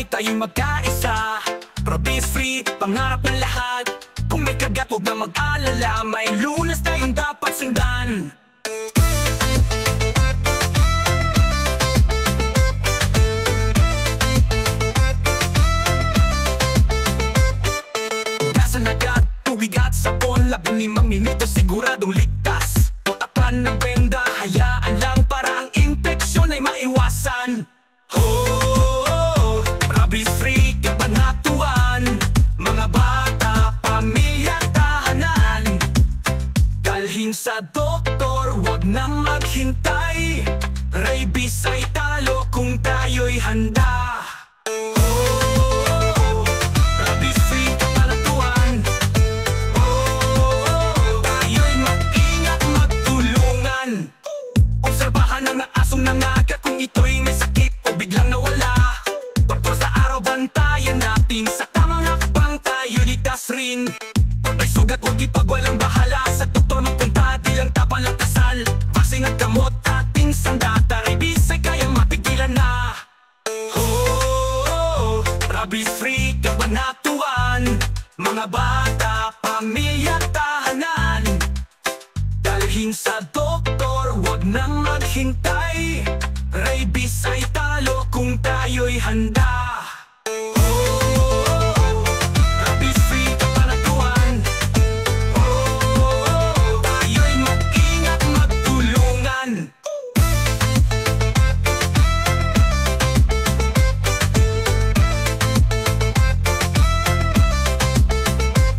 sabay tayong magkaisa. Rabies free, pangarap ng lahat. Kung may kagat huwag na mag-alala, may lunas tayong dapat sundan. Gasan agad, tubig at sabon, 15 minuto siguradong ligtas. Tapan ng benda, hayaan lang para ang infeksyon ay maiwasan. Rabies free, kabanatuan. Mga bata, pamilya, tahanan. Dalhin sa doktor, wag nang maghintay. Rabies ay talo kung tayo'y handa. Rabies free, kabanatuan. Tayo'y mag-ingat, magtulungan. Obserbahan ang asong nangagat kung ito'y may sakit o biglang nawala. Doktor sa araw, bantayan natin. Sa tamang hakbang tayo ligtas rin. May sugat, huwag ipagwalang bahala. Sa doktor magpunta, di lang tapang lang kasal. Vaccine at gamot, ating sandata. Rabies ay kayang mapigilan na. Rabies free, kabanatuan. Mga bata, pamilya, tahanan. Dalhin sa doktor, wag nang maghintay. Rabies ay talo kung tayo'y handa. Rabies free, kabanatuan. Tayo'y mag-ingat, magtulungan.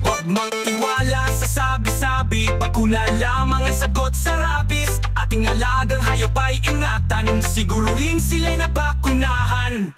Huwag mag-iwala sa sabi-sabi. Bakuna lamang ang sagot sa rabies. Ating alagang hayop ay ingatan. Siguruhin sila'y nabakunahan.